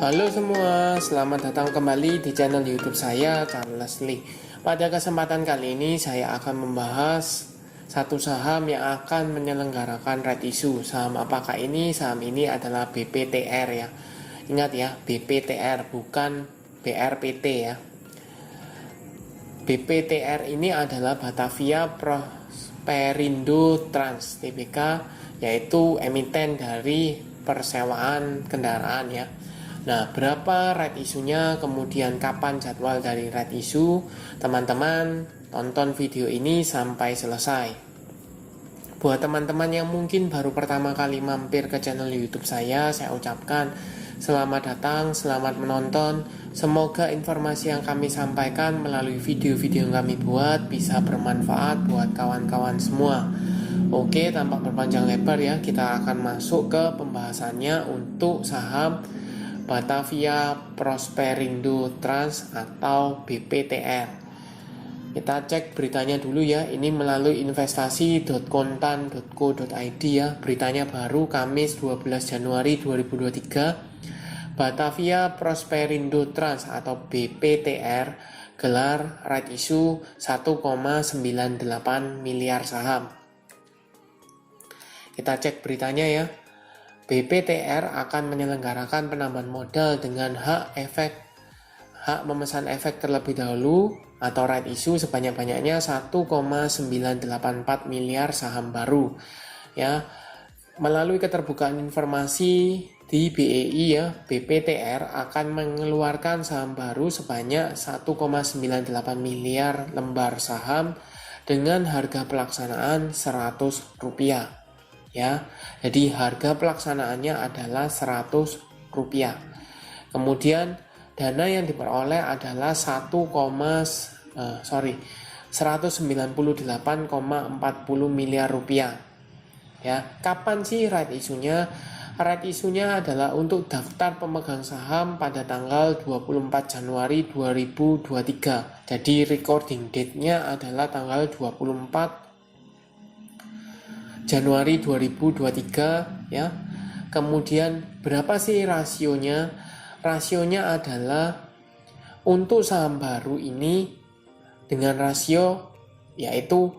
Halo semua, selamat datang kembali di channel YouTube saya, Charles Lee. Pada kesempatan kali ini saya akan membahas satu saham yang akan menyelenggarakan right issue. Saham apakah ini? Saham ini adalah BPTR ya. Ingat ya, BPTR bukan BRPT ya. BPTR ini adalah Batavia Prosperindo Trans Tbk, yaitu emiten dari persewaan kendaraan ya. Nah, berapa right issue-nya, kemudian kapan jadwal dari right issue, teman-teman tonton video ini sampai selesai. Buat teman-teman yang mungkin baru pertama kali mampir ke channel YouTube saya ucapkan selamat datang, selamat menonton. Semoga informasi yang kami sampaikan melalui video-video yang kami buat bisa bermanfaat buat kawan-kawan semua. Oke, tanpa berpanjang lebar ya, kita akan masuk ke pembahasannya untuk saham Batavia Prosperindo Trans atau BPTR. Kita cek beritanya dulu ya. Ini melalui investasi.kontan.co.id ya. Beritanya baru Kamis 12 Januari 2023. Batavia Prosperindo Trans atau BPTR gelar right issue 1,98 miliar saham. Kita cek beritanya ya. BPTR akan menyelenggarakan penambahan modal dengan hak memesan efek terlebih dahulu atau right issue sebanyak-banyaknya 1,984 miliar saham baru ya. Melalui keterbukaan informasi di BEI ya, BPTR akan mengeluarkan saham baru sebanyak 1,98 miliar lembar saham dengan harga pelaksanaan Rp100 ya. Jadi harga pelaksanaannya adalah Rp100. Kemudian dana yang diperoleh adalah 198,40 miliar rupiah. Ya, kapan sih right issue-nya? Right issue-nya adalah untuk daftar pemegang saham pada tanggal 24 Januari 2023. Jadi recording date-nya adalah tanggal 24 Januari 2023 ya. Kemudian berapa sih rasionya? Rasionya adalah untuk saham baru ini dengan rasio yaitu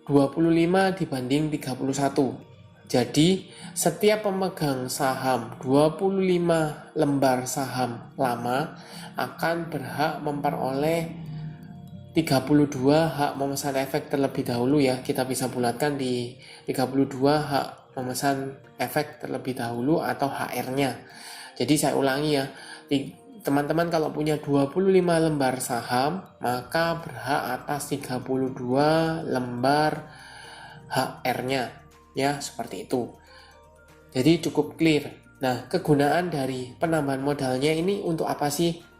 25 dibanding 31. Jadi setiap pemegang saham 25 lembar saham lama akan berhak memperoleh 32 hak memesan efek terlebih dahulu ya. Kita bisa bulatkan di 32 hak memesan efek terlebih dahulu atau HR-nya. Jadi saya ulangi ya, teman-teman kalau punya 25 lembar saham maka berhak atas 32 lembar HR-nya ya, seperti itu. Jadi cukup clear. Nah, kegunaan dari penambahan modalnya ini untuk apa sih?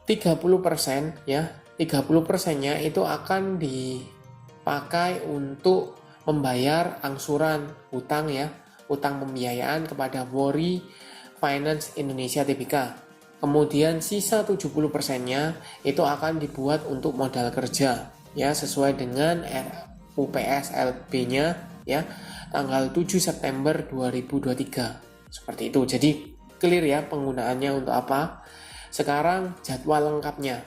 30% ya, 30%-nya itu akan dipakai untuk membayar angsuran utang ya, utang pembiayaan kepada Wori Finance Indonesia Tbk. Kemudian sisa 70%-nya itu akan dibuat untuk modal kerja ya, sesuai dengan UPS LB-nya ya, tanggal 7 September 2023. Seperti itu. Jadi clear ya penggunaannya untuk apa. Sekarang jadwal lengkapnya.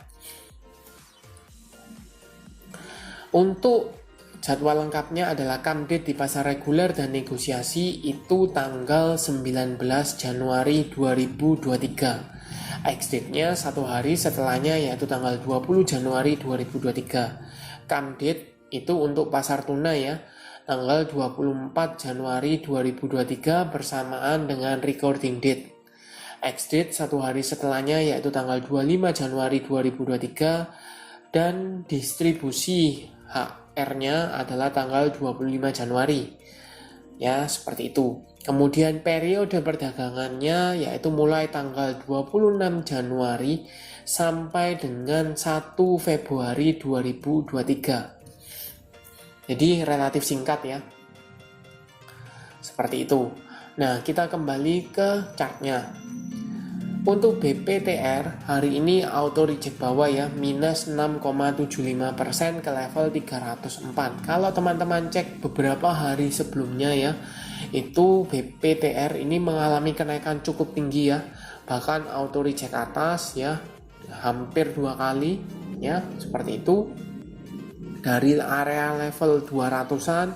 Untuk jadwal lengkapnya adalah come date di pasar reguler dan negosiasi itu tanggal 19 Januari 2023. Ex date-nya satu hari setelahnya yaitu tanggal 20 Januari 2023. Come date itu untuk pasar tuna ya, tanggal 24 Januari 2023 bersamaan dengan recording date. Ex date satu hari setelahnya yaitu tanggal 25 Januari 2023 dan distribusi HR-nya adalah tanggal 25 Januari. Ya, seperti itu. Kemudian periode perdagangannya yaitu mulai tanggal 26 Januari sampai dengan 1 Februari 2023. Jadi relatif singkat ya. Seperti itu. Nah, kita kembali ke chartnya. Untuk BPTR hari ini auto reject bawah ya, minus 6,75% ke level 304. Kalau teman-teman cek beberapa hari sebelumnya ya, itu BPTR ini mengalami kenaikan cukup tinggi ya, bahkan auto reject atas ya, hampir 2 kali ya, seperti itu. Dari area level 200-an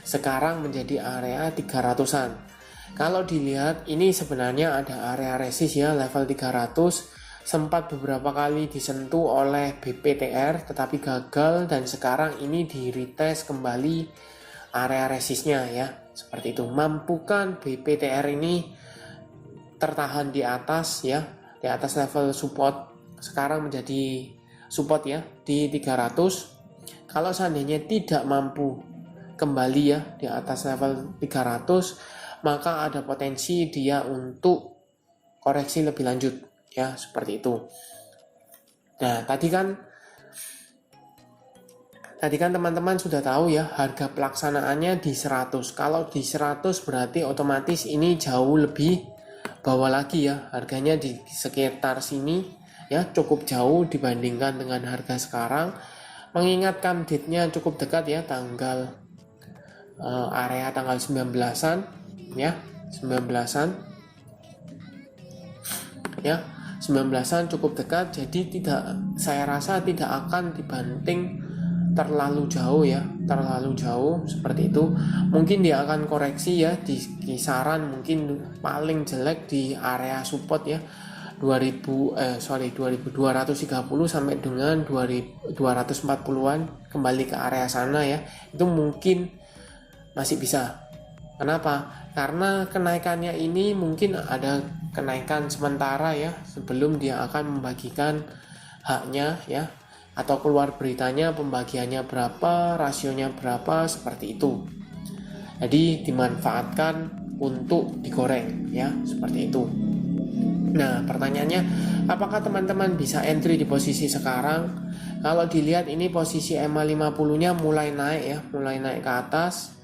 sekarang menjadi area 300-an. Kalau dilihat ini sebenarnya ada area resist ya, level 300 sempat beberapa kali disentuh oleh BPTR tetapi gagal, dan sekarang ini di retest kembali area resistnya ya, seperti itu. Mampukan BPTR ini tertahan di atas ya, di atas level support, sekarang menjadi support ya di 300. Kalau seandainya tidak mampu kembali ya di atas level 300, maka ada potensi dia untuk koreksi lebih lanjut ya, seperti itu. Nah, tadi kan teman-teman sudah tahu ya, harga pelaksanaannya di 100. Kalau di 100 berarti otomatis ini jauh lebih bawah lagi ya, harganya di sekitar sini ya, cukup jauh dibandingkan dengan harga sekarang. Mengingat come date-nya cukup dekat ya, area tanggal 19-an ya, 19-an ya, 19-an cukup dekat, jadi saya rasa tidak akan dibanting terlalu jauh ya, terlalu jauh seperti itu. Mungkin dia akan koreksi ya di kisaran mungkin paling jelek di area support ya, 2230 sampai dengan 240-an, kembali ke area sana ya, itu mungkin masih bisa. Kenapa? Karena kenaikannya ini mungkin ada kenaikan sementara ya, sebelum dia akan membagikan haknya ya, atau keluar beritanya pembagiannya berapa, rasionya berapa, seperti itu. Jadi dimanfaatkan untuk digoreng ya, seperti itu. Nah, pertanyaannya, apakah teman-teman bisa entry di posisi sekarang? Kalau dilihat ini posisi EMA 50-nya mulai naik ya, mulai naik ke atas.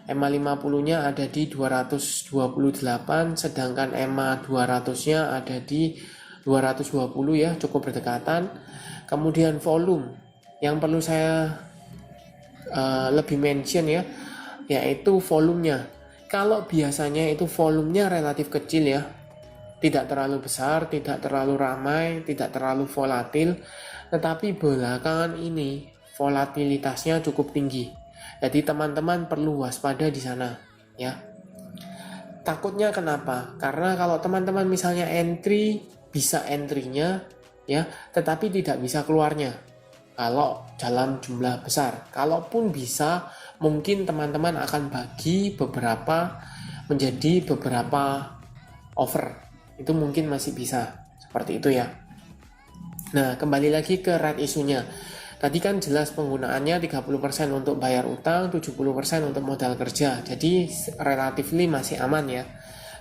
EMA 50-nya ada di 228, sedangkan EMA 200-nya ada di 220 ya, cukup berdekatan. Kemudian volume yang perlu saya lebih mention ya, yaitu volumenya. Kalau biasanya itu volumenya relatif kecil ya, tidak terlalu besar, tidak terlalu ramai, tidak terlalu volatil, tetapi belakangan ini volatilitasnya cukup tinggi. Jadi teman-teman perlu waspada di sana ya. Takutnya kenapa? Karena kalau teman-teman misalnya entry, bisa entry-nya ya, tetapi tidak bisa keluarnya kalau dalam jumlah besar. Kalaupun bisa, mungkin teman-teman akan bagi beberapa menjadi beberapa offer. Itu mungkin masih bisa seperti itu ya. Nah, kembali lagi ke red issue-nya. Tadi kan jelas penggunaannya 30% untuk bayar utang, 70% untuk modal kerja. Jadi relatively masih aman ya.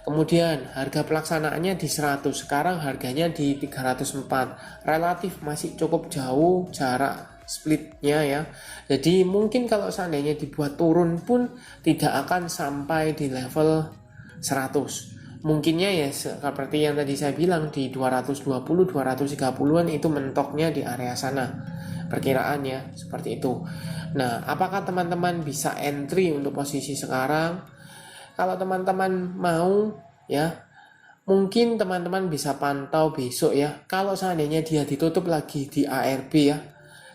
Kemudian harga pelaksanaannya di 100, sekarang harganya di 304. Relatif masih cukup jauh jarak splitnya ya. Jadi mungkin kalau seandainya dibuat turun pun tidak akan sampai di level 100. Mungkinnya ya seperti yang tadi saya bilang di 220, 230-an itu mentoknya di area sana. Perkiraannya seperti itu. Nah, apakah teman-teman bisa entry untuk posisi sekarang? Kalau teman-teman mau ya, mungkin teman-teman bisa pantau besok ya. Kalau seandainya dia ditutup lagi di ARB ya,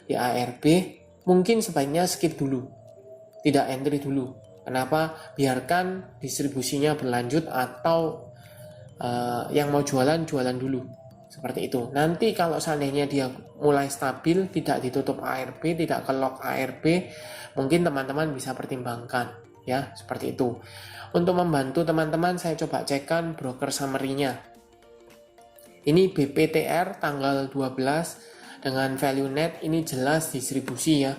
di ARB mungkin sebaiknya skip dulu, tidak entry dulu. Kenapa? Biarkan distribusinya berlanjut, atau yang mau jualan dulu. Seperti itu. Nanti kalau seandainya dia mulai stabil, tidak ditutup ARB, tidak ke lock ARB, mungkin teman-teman bisa pertimbangkan ya, seperti itu. Untuk membantu teman-teman, saya coba cekkan broker summary-nya. Ini BPTR tanggal 12 dengan value net, ini jelas distribusi ya.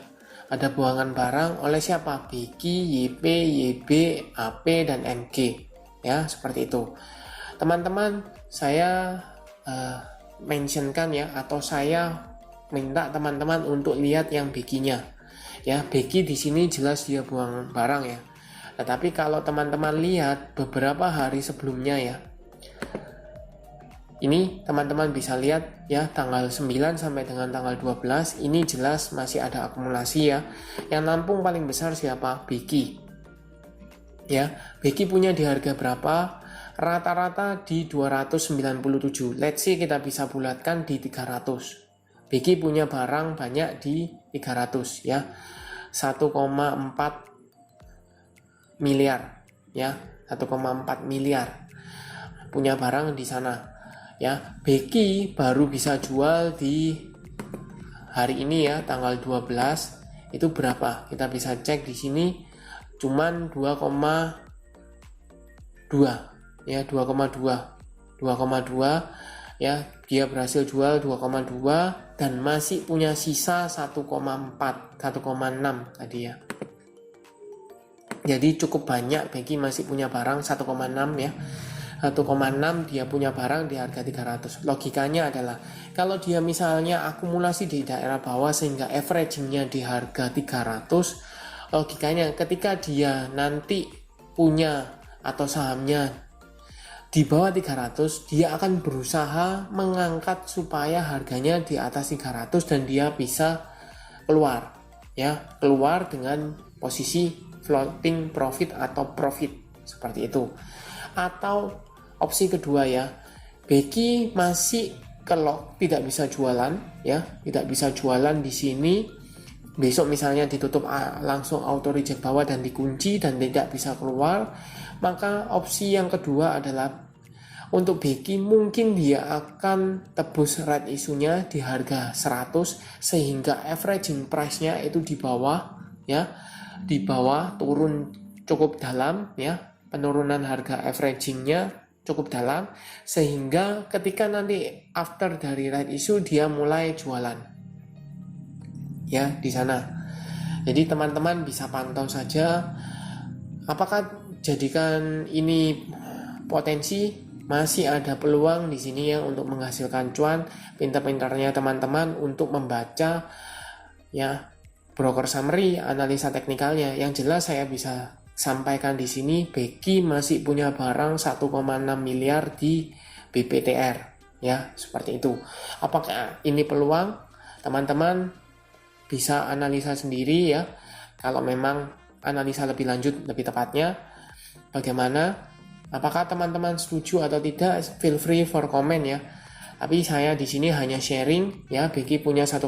Ada buangan barang oleh siapa? BQ, YP, YB, AP, dan MG ya, seperti itu. Teman-teman, saya mentionkan ya, atau saya minta teman-teman untuk lihat yang BQ-nya ya. BQ di sini jelas dia buang barang ya. Tetapi kalau teman-teman lihat beberapa hari sebelumnya ya, ini teman-teman bisa lihat ya, tanggal 9 sampai dengan tanggal 12 ini jelas masih ada akumulasi ya. Yang nampung paling besar siapa? BQ Ya, Beki punya di harga berapa? Rata-rata di 297. Let's say kita bisa bulatkan di 300. Beki punya barang banyak di 300 ya. 1,4 miliar ya, 1,4 miliar punya barang di sana ya. Beki baru bisa jual di hari ini ya, tanggal 12. Itu berapa? Kita bisa cek di sini, cuman 2,2 ya, 2,2 ya, dia berhasil jual 2,2 dan masih punya sisa 1,4 1,6 tadi ya. Jadi cukup banyak Beki masih punya barang 1,6 ya. 1,6 dia punya barang di harga 300. Logikanya adalah kalau dia misalnya akumulasi di daerah bawah sehingga averagingnya di harga 300, logikanya ketika dia nanti punya atau sahamnya di bawah 300, dia akan berusaha mengangkat supaya harganya di atas 300 dan dia bisa keluar ya, keluar dengan posisi floating profit atau profit seperti itu. Atau opsi kedua ya, Beki masih kalau tidak bisa jualan ya, tidak bisa jualan di sini, besok misalnya ditutup langsung auto reject bawah dan dikunci dan tidak bisa keluar, maka opsi yang kedua adalah untuk Beki mungkin dia akan tebus right isunya di harga 100 sehingga averaging price-nya itu di bawah ya, di bawah turun cukup dalam ya, penurunan harga averagingnya cukup dalam sehingga ketika nanti after dari right issue dia mulai jualan ya di sana. Jadi teman-teman bisa pantau saja apakah jadikan ini potensi, masih ada peluang di sini ya untuk menghasilkan cuan. Pintar-pintarnya teman-teman untuk membaca ya broker summary, analisa teknikalnya. Yang jelas saya bisa sampaikan di sini, Beki masih punya barang 1,6 miliar di BPTR ya, seperti itu. Apakah ini peluang? Teman-teman bisa analisa sendiri ya. Kalau memang analisa lebih lanjut, lebih tepatnya bagaimana? Apakah teman-teman setuju atau tidak? Feel free for comment ya. Tapi saya di sini hanya sharing ya. Beki punya 1,6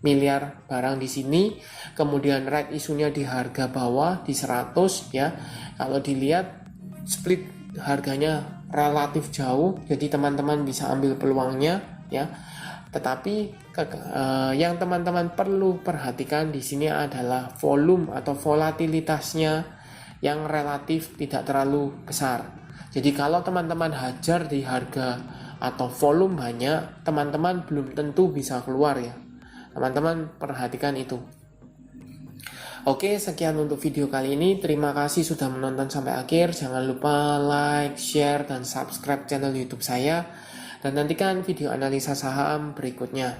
miliar barang di sini, kemudian right isunya di harga bawah di 100 ya. Kalau dilihat split harganya relatif jauh, jadi teman-teman bisa ambil peluangnya ya. Tetapi yang teman-teman perlu perhatikan di sini adalah volume atau volatilitasnya yang relatif tidak terlalu besar. Jadi kalau teman-teman hajar di harga atau volume banyak, teman-teman belum tentu bisa keluar ya. Teman-teman perhatikan itu. Oke, sekian untuk video kali ini. Terima kasih sudah menonton sampai akhir. Jangan lupa like, share, dan subscribe channel YouTube saya. Dan nantikan video analisa saham berikutnya.